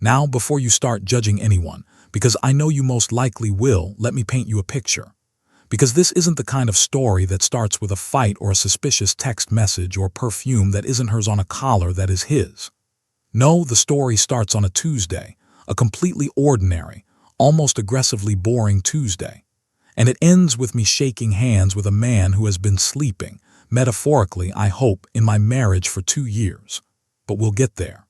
Now, before you start judging anyone, because I know you most likely will, let me paint you a picture. Because this isn't the kind of story that starts with a fight or a suspicious text message or perfume that isn't hers on a collar that is his. No, the story starts on a Tuesday, a completely ordinary, almost aggressively boring Tuesday. And it ends with me shaking hands with a man who has been sleeping, metaphorically, I hope, in my marriage for 2 years. But we'll get there.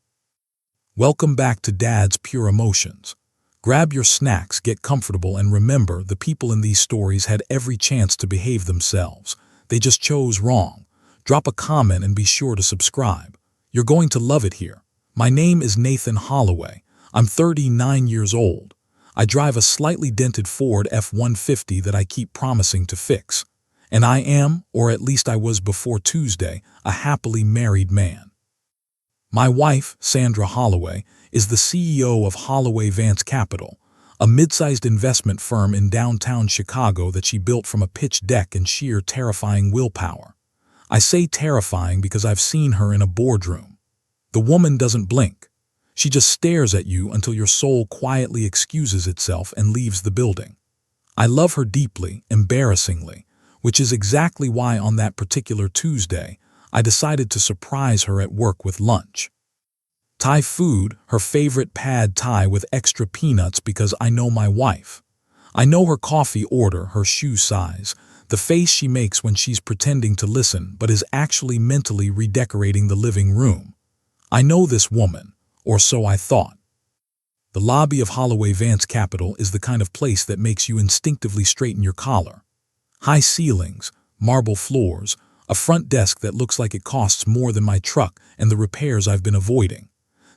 Welcome back to Dad's Pure Emotions. Grab your snacks, get comfortable, and remember, the people in these stories had every chance to behave themselves. They just chose wrong. Drop a comment and be sure to subscribe. You're going to love it here. My name is Nathan Holloway. I'm 39 years old. I drive a slightly dented Ford F-150 that I keep promising to fix. And I am, or at least I was before Tuesday, a happily married man. My wife, Sandra Holloway, is the CEO of Holloway Vance Capital, a mid-sized investment firm in downtown Chicago that she built from a pitch deck and sheer terrifying willpower. I say terrifying because I've seen her in a boardroom. The woman doesn't blink. She just stares at you until your soul quietly excuses itself and leaves the building. I love her deeply, embarrassingly, which is exactly why on that particular Tuesday, I decided to surprise her at work with lunch. Thai food, her favorite pad Thai with extra peanuts because I know my wife. I know her coffee order, her shoe size, the face she makes when she's pretending to listen but is actually mentally redecorating the living room. I know this woman, or so I thought. The lobby of Holloway Vance Capital is the kind of place that makes you instinctively straighten your collar. High ceilings, marble floors, a front desk that looks like it costs more than my truck and the repairs I've been avoiding.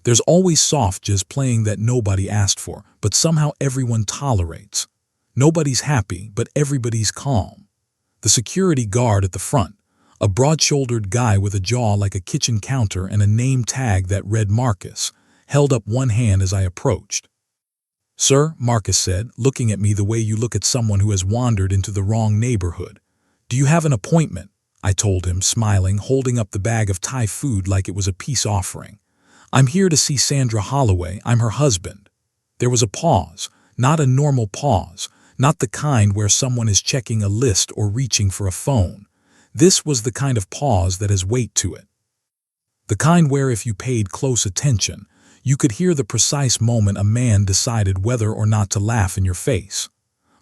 There's always soft jazz playing that nobody asked for, but somehow everyone tolerates. Nobody's happy, but everybody's calm. The security guard at the front, a broad-shouldered guy with a jaw like a kitchen counter and a name tag that read Marcus, held up one hand as I approached. "Sir," Marcus said, looking at me the way you look at someone who has wandered into the wrong neighborhood. "Do you have an appointment?" I told him, smiling, holding up the bag of Thai food like it was a peace offering. "I'm here to see Sandra Holloway. I'm her husband." There was a pause, not a normal pause, not the kind where someone is checking a list or reaching for a phone. This was the kind of pause that has weight to it. The kind where if you paid close attention, you could hear the precise moment a man decided whether or not to laugh in your face.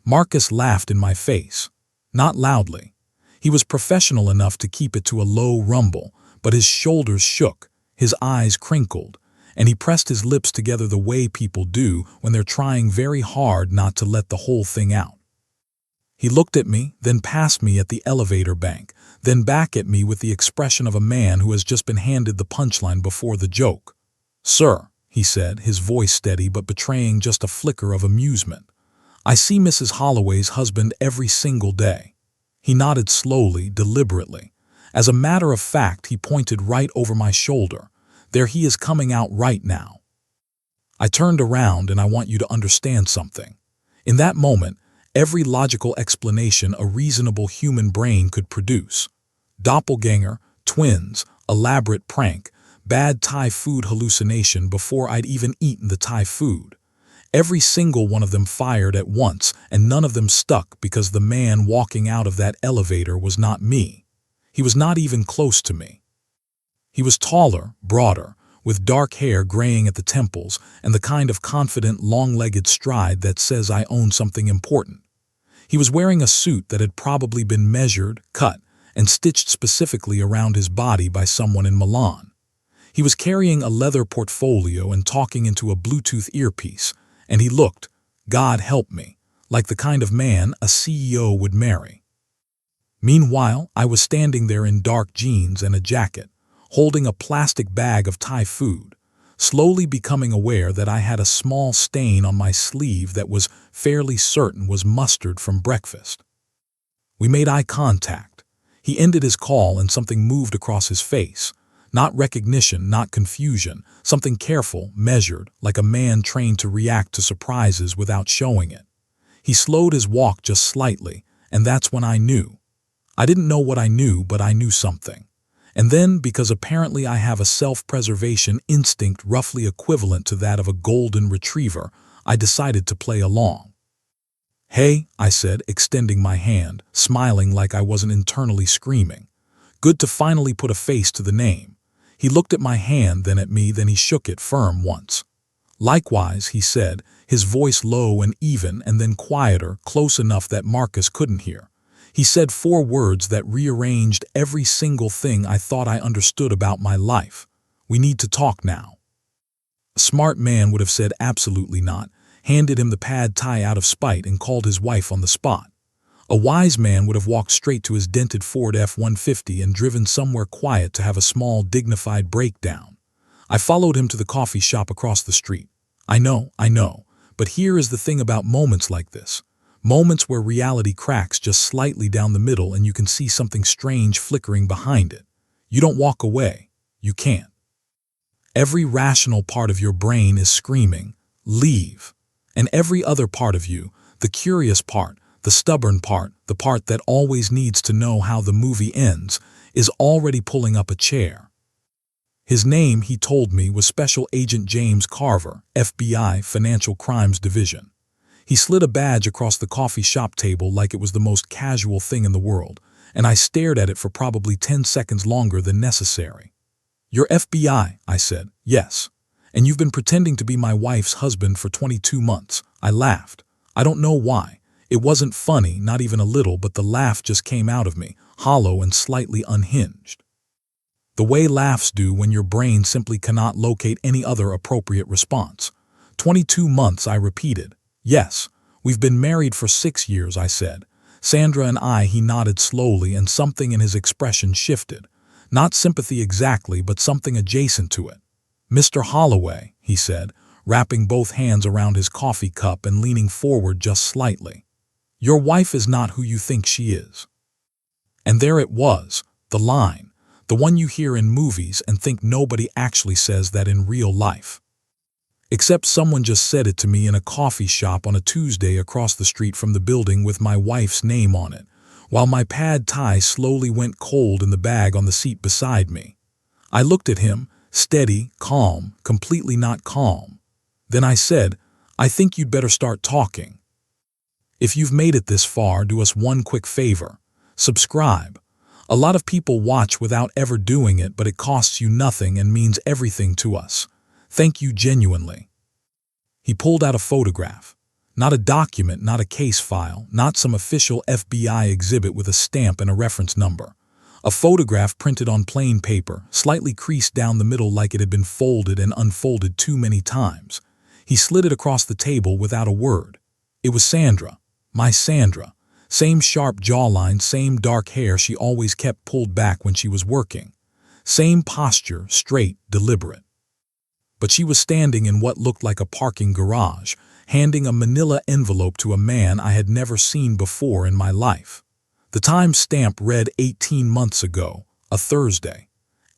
Marcus laughed in my face. Not loudly. He was professional enough to keep it to a low rumble, but his shoulders shook, his eyes crinkled, and he pressed his lips together the way people do when they're trying very hard not to let the whole thing out. He looked at me, then past me at the elevator bank, then back at me with the expression of a man who has just been handed the punchline before the joke. "Sir," he said, his voice steady but betraying just a flicker of amusement, "I see Mrs. Holloway's husband every single day." He nodded slowly, deliberately. As a matter of fact, he pointed right over my shoulder. "There he is coming out right now." I turned around, and I want you to understand something. In that moment, every logical explanation a reasonable human brain could produce. Doppelganger, twins, elaborate prank, bad Thai food hallucination before I'd even eaten the Thai food. Every single one of them fired at once, and none of them stuck because the man walking out of that elevator was not me. He was not even close to me. He was taller, broader, with dark hair graying at the temples and the kind of confident, long-legged stride that says I own something important. He was wearing a suit that had probably been measured, cut, and stitched specifically around his body by someone in Milan. He was carrying a leather portfolio and talking into a Bluetooth earpiece, and he looked, God help me, like the kind of man a CEO would marry. Meanwhile, I was standing there in dark jeans and a jacket, holding a plastic bag of Thai food, slowly becoming aware that I had a small stain on my sleeve that was fairly certain was mustard from breakfast. We made eye contact. He ended his call and something moved across his face. Not recognition, not confusion, something careful, measured, like a man trained to react to surprises without showing it. He slowed his walk just slightly, and that's when I knew. I didn't know what I knew, but I knew something. And then, because apparently I have a self-preservation instinct roughly equivalent to that of a golden retriever, I decided to play along. "Hey," I said, extending my hand, smiling like I wasn't internally screaming. Good to finally put a face to the name. He looked at my hand, then at me, then he shook it firm once. "Likewise," he said, his voice low and even, and then quieter, close enough that Marcus couldn't hear. He said 4 words that rearranged every single thing I thought I understood about my life. "We need to talk now." A smart man would have said absolutely not, handed him the pad thai out of spite, and called his wife on the spot. A wise man would have walked straight to his dented Ford F-150 and driven somewhere quiet to have a small, dignified breakdown. I followed him to the coffee shop across the street. I know, but here is the thing about moments like this. Moments where reality cracks just slightly down the middle and you can see something strange flickering behind it. You don't walk away. You can't. Every rational part of your brain is screaming, "Leave." And every other part of you, the curious part, the stubborn part, the part that always needs to know how the movie ends, is already pulling up a chair. His name, he told me, was Special Agent James Carver, FBI, Financial Crimes Division. He slid a badge across the coffee shop table like it was the most casual thing in the world, and I stared at it for probably 10 seconds longer than necessary. "You're FBI," I said. "Yes. And you've been pretending to be my wife's husband for 22 months. I laughed. I don't know why. It wasn't funny, not even a little, but the laugh just came out of me, hollow and slightly unhinged. The way laughs do when your brain simply cannot locate any other appropriate response. 22 months, I repeated. "Yes, we've been married for 6 years," I said. "Sandra and I," he nodded slowly, and something in his expression shifted. Not sympathy exactly, but something adjacent to it. "Mr. Holloway," he said, wrapping both hands around his coffee cup and leaning forward just slightly. "Your wife is not who you think she is." And there it was, the line, the one you hear in movies and think nobody actually says that in real life. Except someone just said it to me in a coffee shop on a Tuesday across the street from the building with my wife's name on it, while my pad thai slowly went cold in the bag on the seat beside me. I looked at him, steady, calm, completely not calm. Then I said, "I think you'd better start talking. If you've made it this far, do us one quick favor. Subscribe. A lot of people watch without ever doing it, but it costs you nothing and means everything to us. Thank you genuinely." He pulled out a photograph. Not a document, not a case file, not some official FBI exhibit with a stamp and a reference number. A photograph printed on plain paper, slightly creased down the middle like it had been folded and unfolded too many times. He slid it across the table without a word. It was Sandra. My Sandra. Same sharp jawline, same dark hair she always kept pulled back when she was working. Same posture, straight, deliberate. But she was standing in what looked like a parking garage, handing a manila envelope to a man I had never seen before in my life. The time stamp read 18 months ago, a Thursday.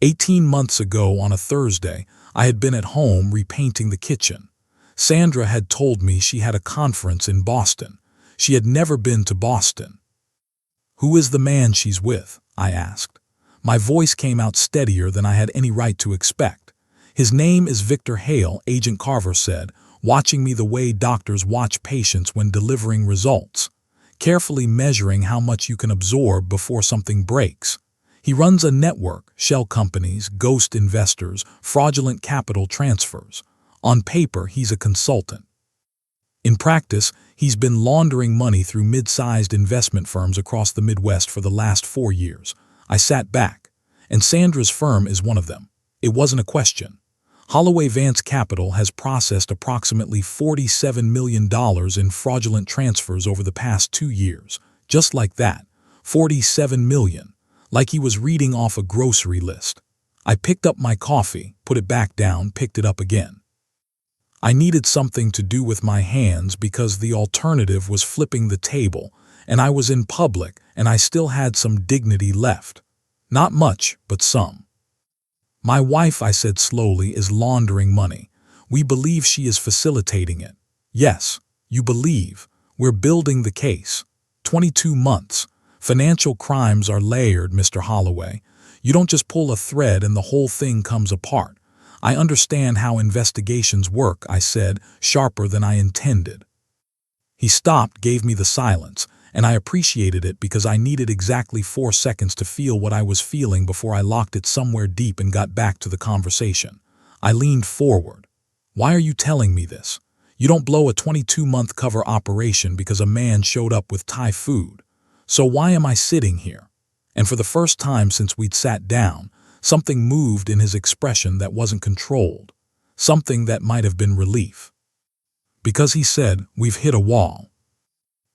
18 months ago on a Thursday, I had been at home repainting the kitchen. Sandra had told me she had a conference in Boston. She had never been to Boston. "Who is the man she's with?" I asked. My voice came out steadier than I had any right to expect. "His name is Victor Hale," Agent Carver said, watching me the way doctors watch patients when delivering results, carefully measuring how much you can absorb before something breaks. "He runs a network, shell companies, ghost investors, fraudulent capital transfers. On paper, he's a consultant. In practice, he's been laundering money through mid-sized investment firms across the Midwest for the last 4 years. I sat back. And Sandra's firm is one of them. It wasn't a question. Holloway Vance Capital has processed approximately $47 million in fraudulent transfers over the past 2 years. Just like that. 47 million. Like he was reading off a grocery list. I picked up my coffee, put it back down, picked it up again. I needed something to do with my hands because the alternative was flipping the table, and I was in public and I still had some dignity left. Not much, but some. "My wife," I said slowly, "is laundering money. We believe she is facilitating it." "Yes, you believe. We're building the case. 22 months. Financial crimes are layered, Mr. Holloway. You don't just pull a thread and the whole thing comes apart. I understand how investigations work, I said, sharper than I intended. He stopped, gave me the silence, and I appreciated it because I needed exactly 4 seconds to feel what I was feeling before I locked it somewhere deep and got back to the conversation. I leaned forward. Why are you telling me this? You don't blow a 22-month cover operation because a man showed up with Thai food. So why am I sitting here? And for the first time since we'd sat down, something moved in his expression that wasn't controlled. Something that might have been relief. Because he said, we've hit a wall.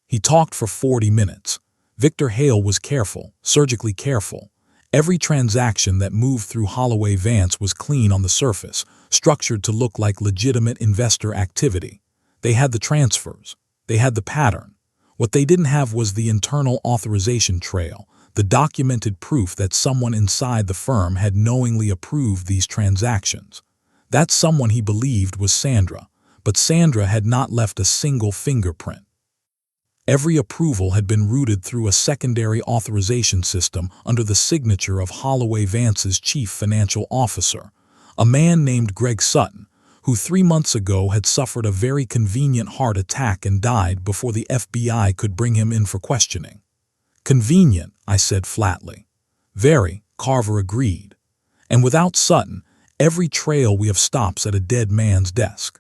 He talked for 40 minutes. Victor Hale was careful, surgically careful. Every transaction that moved through Holloway Vance was clean on the surface, structured to look like legitimate investor activity. They had the transfers. They had the pattern. What they didn't have was the internal authorization trail, the documented proof that someone inside the firm had knowingly approved these transactions. That someone, he believed, was Sandra, but Sandra had not left a single fingerprint. Every approval had been routed through a secondary authorization system under the signature of Holloway Vance's chief financial officer, a man named Greg Sutton, who 3 months ago had suffered a very convenient heart attack and died before the FBI could bring him in for questioning. Convenient, I said flatly. Very, Carver agreed. And without Sutton, every trail we have stops at a dead man's desk.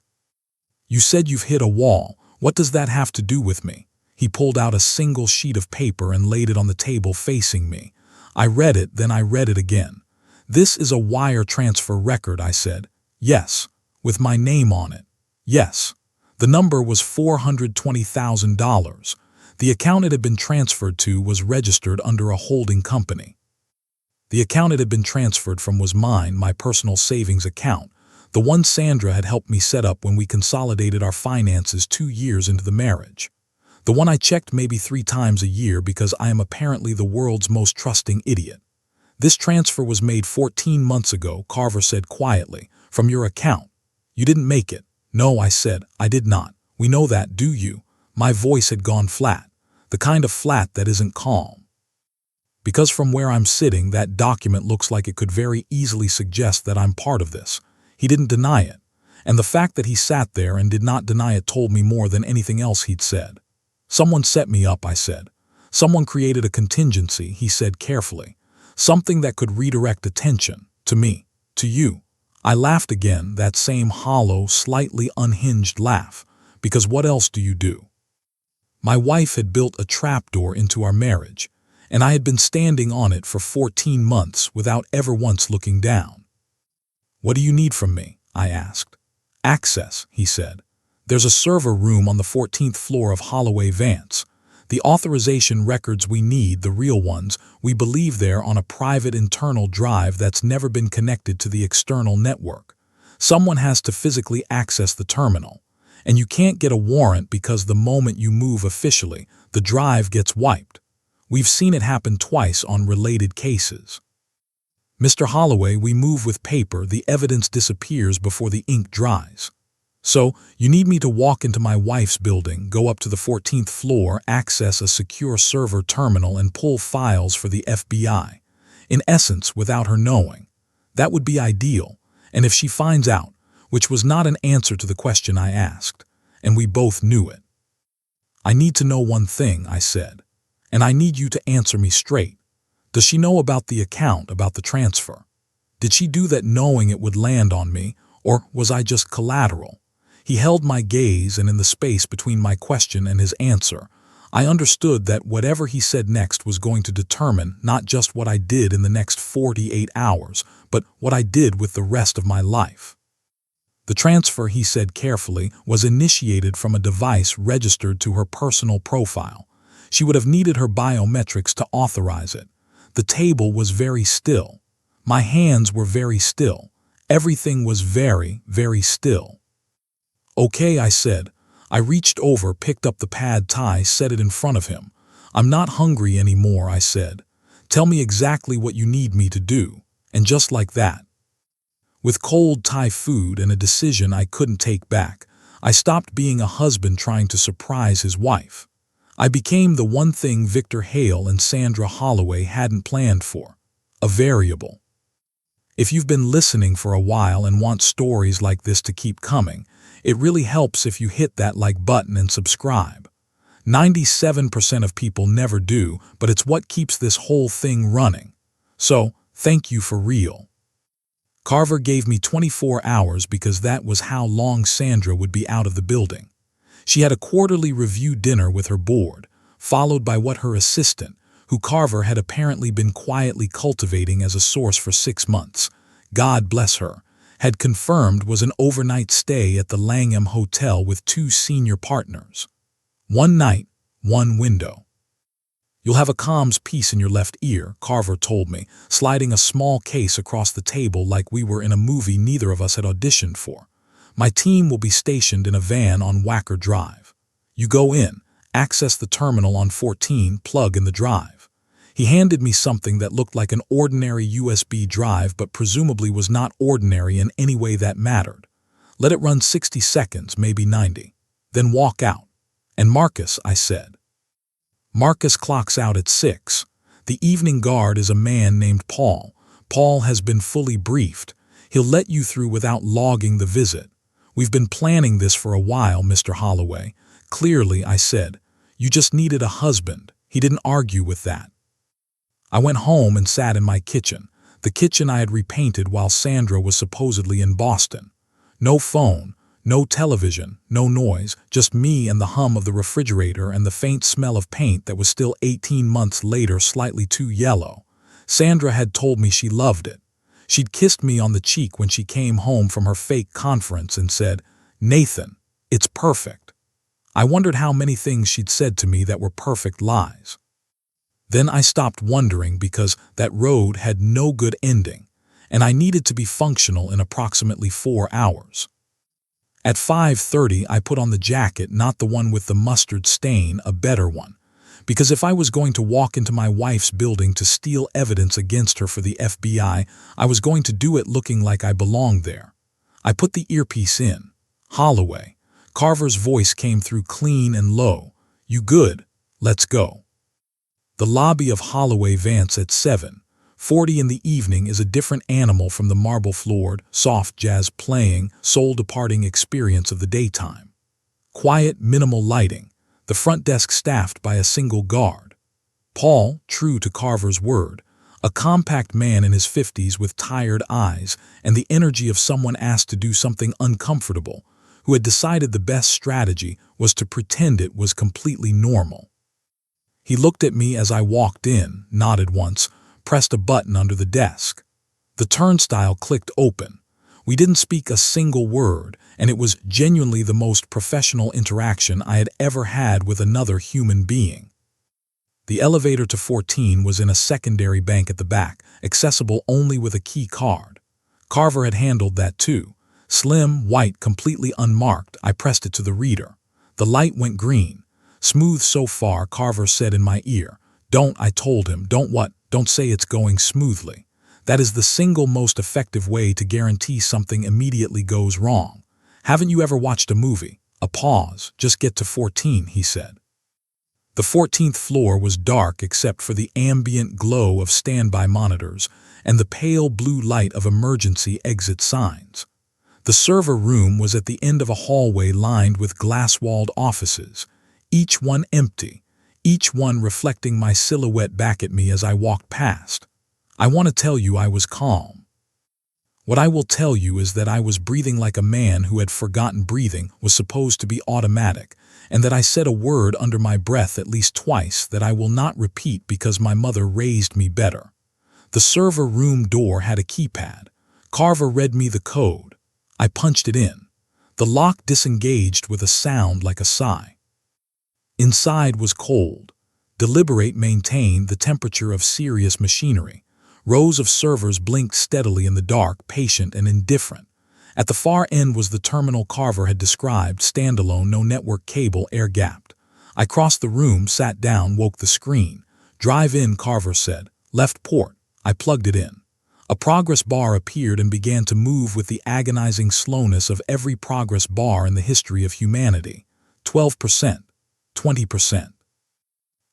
You said you've hit a wall. What does that have to do with me? He pulled out a single sheet of paper and laid it on the table facing me. I read it, then I read it again. This is a wire transfer record, I said. Yes. With my name on it. Yes. The number was $420,000. The account it had been transferred to was registered under a holding company. The account it had been transferred from was mine, my personal savings account, the one Sandra had helped me set up when we consolidated our finances 2 years into the marriage. The one I checked maybe 3 times a year because I am apparently the world's most trusting idiot. This transfer was made 14 months ago, Carver said quietly, from your account. You didn't make it. No, I said, I did not. We know that, do you? My voice had gone flat, the kind of flat that isn't calm. Because from where I'm sitting, that document looks like it could very easily suggest that I'm part of this. He didn't deny it, and the fact that he sat there and did not deny it told me more than anything else he'd said. Someone set me up, I said. Someone created a contingency, he said carefully. Something that could redirect attention, to me, to you. I laughed again, that same hollow, slightly unhinged laugh, because what else do you do? My wife had built a trapdoor into our marriage, and I had been standing on it for 14 months without ever once looking down. What do you need from me? I asked. Access, he said. There's a server room on the 14th floor of Holloway Vance. The authorization records we need, the real ones, we believe they're on a private internal drive that's never been connected to the external network. Someone has to physically access the terminal. And you can't get a warrant because the moment you move officially, the drive gets wiped. We've seen it happen twice on related cases. Mr. Holloway, we move with paper, the evidence disappears before the ink dries. So, you need me to walk into my wife's building, go up to the 14th floor, access a secure server terminal and pull files for the FBI. In essence, without her knowing. That would be ideal, and if she finds out, which was not an answer to the question I asked, and we both knew it. I need to know one thing, I said, and I need you to answer me straight. Does she know about the account, about the transfer? Did she do that knowing it would land on me, or was I just collateral? He held my gaze, and in the space between my question and his answer, I understood that whatever he said next was going to determine not just what I did in the next 48 hours, but what I did with the rest of my life. The transfer, he said carefully, was initiated from a device registered to her personal profile. She would have needed her biometrics to authorize it. The table was very still. My hands were very still. Everything was very, very still. Okay, I said. I reached over, picked up the pad thai, set it in front of him. I'm not hungry anymore, I said. Tell me exactly what you need me to do. And just like that. With cold Thai food and a decision I couldn't take back, I stopped being a husband trying to surprise his wife. I became the one thing Victor Hale and Sandra Holloway hadn't planned for. a variable. If you've been listening for a while and want stories like this to keep coming, it really helps if you hit that like button and subscribe. 97% of people never do, but it's what keeps this whole thing running. So, thank you for real. Carver gave me 24 hours because that was how long Sandra would be out of the building. She had a quarterly review dinner with her board, followed by what her assistant, who Carver had apparently been quietly cultivating as a source for 6 months, God bless her, had confirmed was an overnight stay at the Langham Hotel with 2 senior partners. 1 night, 1 window. You'll have a comms piece in your left ear, Carver told me, sliding a small case across the table like we were in a movie neither of us had auditioned for. My team will be stationed in a van on Wacker Drive. You go in, access the terminal on 14, plug in the drive. He handed me something that looked like an ordinary USB drive but presumably was not ordinary in any way that mattered. Let it run 60 seconds, maybe 90. Then walk out. And Marcus, I said. Marcus clocks out at 6. The evening guard is a man named Paul. Paul has been fully briefed. He'll let you through without logging the visit. We've been planning this for a while, Mr. Holloway. Clearly, I said. You just needed a husband. He didn't argue with that. I went home and sat in my kitchen, the kitchen I had repainted while Sandra was supposedly in Boston. No phone. No television, no noise, just me and the hum of the refrigerator and the faint smell of paint that was still 18 months later slightly too yellow. Sandra had told me she loved it. She'd kissed me on the cheek when she came home from her fake conference and said, "Nathan, it's perfect." I wondered how many things she'd said to me that were perfect lies. Then I stopped wondering because that road had no good ending, and I needed to be functional in approximately 4 hours. At 5:30, I put on the jacket, not the one with the mustard stain, a better one, because if I was going to walk into my wife's building to steal evidence against her for the FBI, I was going to do it looking like I belonged there. I put the earpiece in. Holloway. Carver's voice came through clean and low. "You good? Let's go." The lobby of Holloway Vance at 7:40 in the evening is a different animal from the marble-floored, soft jazz playing, soul-departing experience of the daytime. Quiet, minimal lighting, the front desk staffed by a single guard. Paul, true to Carver's word, a compact man in his 50s with tired eyes and the energy of someone asked to do something uncomfortable, who had decided the best strategy was to pretend it was completely normal. He looked at me as I walked in, nodded once, pressed a button under the desk. The turnstile clicked open. We didn't speak a single word, and it was genuinely the most professional interaction I had ever had with another human being. The elevator to 14 was in a secondary bank at the back, accessible only with a key card. Carver had handled that too. Slim, white, completely unmarked, I pressed it to the reader. The light went green. "Smooth so far," Carver said in my ear. "Don't," I told him. "Don't what? Don't say it's going smoothly. That is the single most effective way to guarantee something immediately goes wrong. Haven't you ever watched a movie? A pause. Just get to 14, he said. The 14th floor was dark except for the ambient glow of standby monitors and the pale blue light of emergency exit signs. The server room was at the end of a hallway lined with glass-walled offices, each one empty, each one reflecting my silhouette back at me as I walked past. I want to tell you I was calm. What I will tell you is that I was breathing like a man who had forgotten breathing was supposed to be automatic, and that I said a word under my breath at least twice that I will not repeat because my mother raised me better. The server room door had a keypad. Carver read me the code. I punched it in. The lock disengaged with a sound like a sigh. Inside was cold. Deliberate maintained the temperature of serious machinery. Rows of servers blinked steadily in the dark, patient and indifferent. At the far end was the terminal Carver had described, standalone, no network cable, air-gapped. I crossed the room, sat down, woke the screen. "Drive in," Carver said. "Left port." I plugged it in. A progress bar appeared and began to move with the agonizing slowness of every progress bar in the history of humanity. 12%. 20%.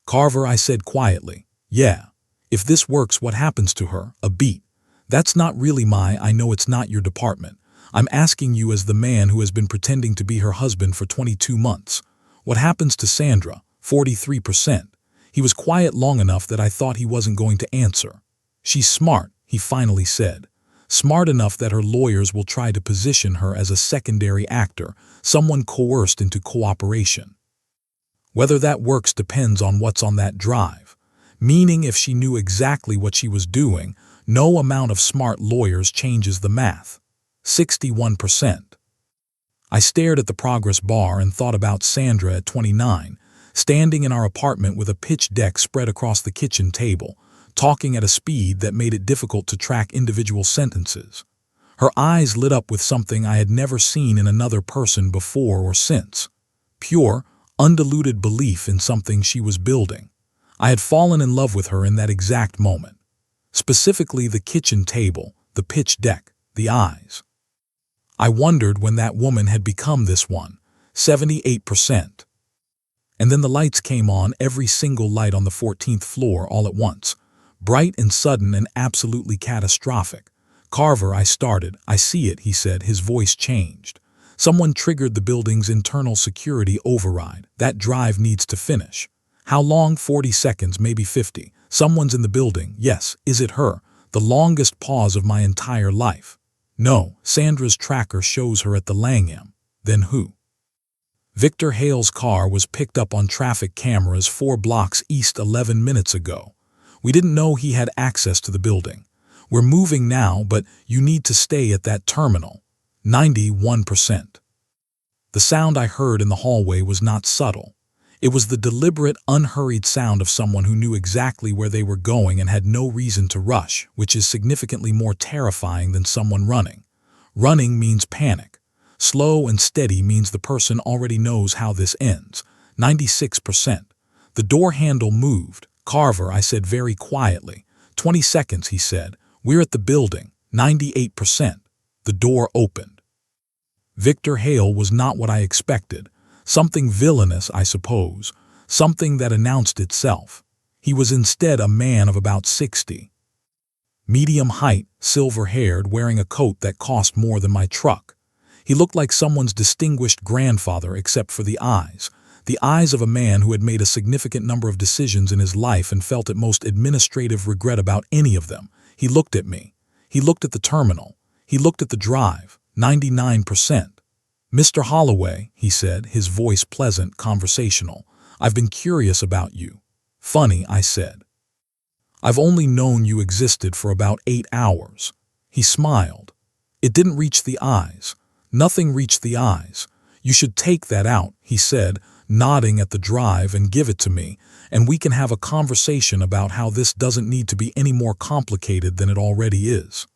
"Carver," I said quietly. "Yeah." If this works, what happens to her? A beat. That's not really I know it's not your department. I'm asking you as the man who has been pretending to be her husband for 22 months. What happens to Sandra? 43%. He was quiet long enough that I thought he wasn't going to answer. She's smart, he finally said. Smart enough that her lawyers will try to position her as a secondary actor, someone coerced into cooperation. Whether that works depends on what's on that drive. Meaning if she knew exactly what she was doing, no amount of smart lawyers changes the math. 61%. I stared at the progress bar and thought about Sandra at 29, standing in our apartment with a pitch deck spread across the kitchen table, talking at a speed that made it difficult to track individual sentences. Her eyes lit up with something I had never seen in another person before or since. Pure, undiluted belief in something she was building. I had fallen in love with her in that exact moment. Specifically the kitchen table, the pitch deck, the eyes. I wondered when that woman had become this one, 78%. And then the lights came on, every single light on the 14th floor all at once. Bright and sudden and absolutely catastrophic. Carver, I started. I see it, he said, his voice changed. Someone triggered the building's internal security override. That drive needs to finish. How long? 40 seconds, maybe 50. Someone's in the building. Yes, is it her? The longest pause of my entire life. No, Sandra's tracker shows her at the Langham. Then who? Victor Hale's car was picked up on traffic cameras 4 blocks east 11 minutes ago. We didn't know he had access to the building. We're moving now, but you need to stay at that terminal. 91%. The sound I heard in the hallway was not subtle. It was the deliberate, unhurried sound of someone who knew exactly where they were going and had no reason to rush, which is significantly more terrifying than someone running. Running means panic. Slow and steady means the person already knows how this ends. 96%. The door handle moved. Carver, I said very quietly. 20 seconds, he said. We're at the building. 98%. The door opened. Victor Hale was not what I expected. Something villainous, I suppose. Something that announced itself. He was instead a man of about 60. Medium height, silver-haired, wearing a coat that cost more than my truck. He looked like someone's distinguished grandfather except for the eyes. The eyes of a man who had made a significant number of decisions in his life and felt at most administrative regret about any of them. He looked at me. He looked at the terminal. He looked at the drive. 99%. Mr. Holloway, he said, his voice pleasant, conversational. I've been curious about you. Funny, I said. I've only known you existed for about 8 hours. He smiled. It didn't reach the eyes. Nothing reached the eyes. You should take that out, he said, nodding at the drive, and give it to me, and we can have a conversation about how this doesn't need to be any more complicated than it already is.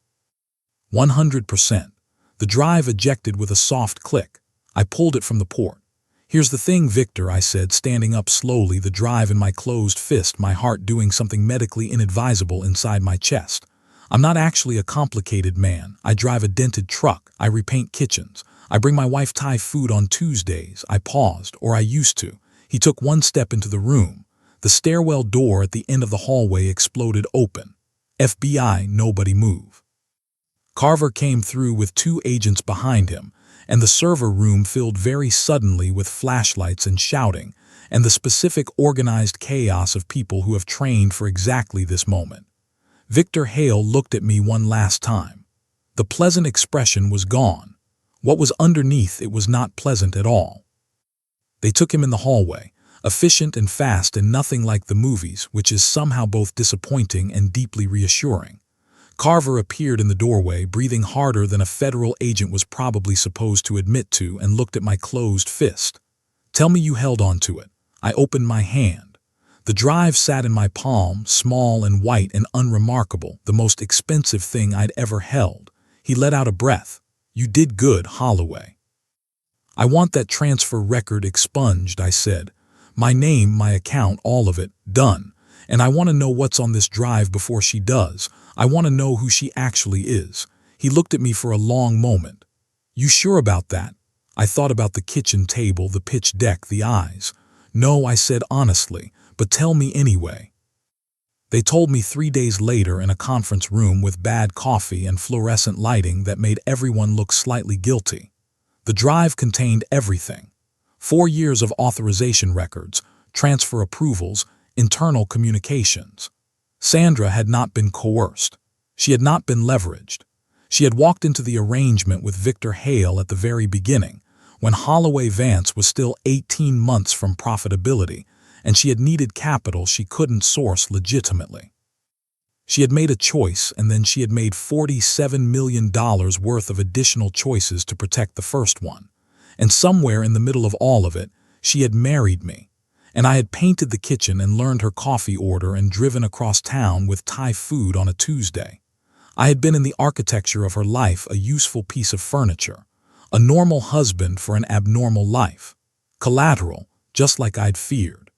100%. The drive ejected with a soft click. I pulled it from the port. Here's the thing, Victor, I said, standing up slowly, the drive in my closed fist, my heart doing something medically inadvisable inside my chest. I'm not actually a complicated man. I drive a dented truck. I repaint kitchens. I bring my wife Thai food on Tuesdays. I paused, or I used to. He took one step into the room. The stairwell door at the end of the hallway exploded open. FBI, nobody move. Carver came through with 2 agents behind him, and the server room filled very suddenly with flashlights and shouting, and the specific organized chaos of people who have trained for exactly this moment. Victor Hale looked at me one last time. The pleasant expression was gone. What was underneath it was not pleasant at all. They took him in the hallway, efficient and fast and nothing like the movies, which is somehow both disappointing and deeply reassuring. Carver appeared in the doorway, breathing harder than a federal agent was probably supposed to admit to, and looked at my closed fist. Tell me you held on to it. I opened my hand. The drive sat in my palm, small and white and unremarkable, the most expensive thing I'd ever held. He let out a breath. You did good, Holloway. I want that transfer record expunged, I said. My name, my account, all of it, done. And I want to know what's on this drive before she does. I want to know who she actually is. He looked at me for a long moment. You sure about that? I thought about the kitchen table, the pitch deck, the eyes. No, I said honestly, but tell me anyway. They told me 3 days later in a conference room with bad coffee and fluorescent lighting that made everyone look slightly guilty. The drive contained everything: 4 years of authorization records, transfer approvals, internal communications. Sandra had not been coerced. She had not been leveraged. She had walked into the arrangement with Victor Hale at the very beginning, when Holloway Vance was still 18 months from profitability, and she had needed capital she couldn't source legitimately. She had made a choice, and then she had made $47 million worth of additional choices to protect the first one. And somewhere in the middle of all of it, she had married me. And I had painted the kitchen and learned her coffee order and driven across town with Thai food on a Tuesday. I had been in the architecture of her life a useful piece of furniture, a normal husband for an abnormal life. Collateral, just like I'd feared.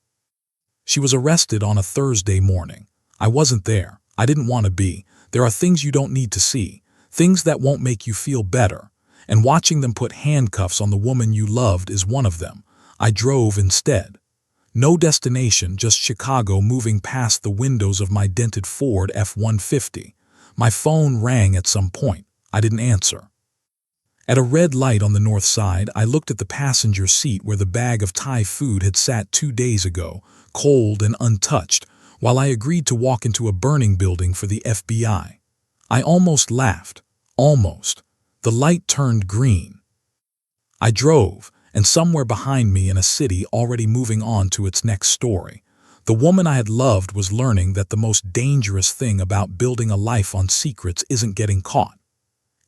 She was arrested on a Thursday morning. I wasn't there. I didn't want to be. There are things you don't need to see, things that won't make you feel better, and watching them put handcuffs on the woman you loved is one of them. I drove instead. No destination, just Chicago moving past the windows of my dented Ford F-150. My phone rang at some point. I didn't answer. At a red light on the north side, I looked at the passenger seat where the bag of Thai food had sat 2 days ago, cold and untouched, while I agreed to walk into a burning building for the FBI. I almost laughed. Almost. The light turned green. I drove, and somewhere behind me in a city already moving on to its next story, the woman I had loved was learning that the most dangerous thing about building a life on secrets isn't getting caught.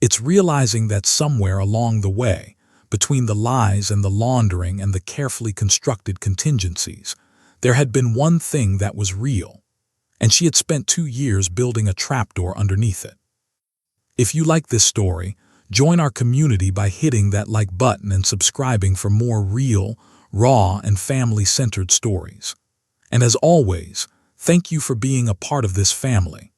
It's realizing that somewhere along the way, between the lies and the laundering and the carefully constructed contingencies, there had been one thing that was real, and she had spent 2 years building a trapdoor underneath it. If you like this story, join our community by hitting that like button and subscribing for more real, raw, and family-centered stories. And as always, thank you for being a part of this family.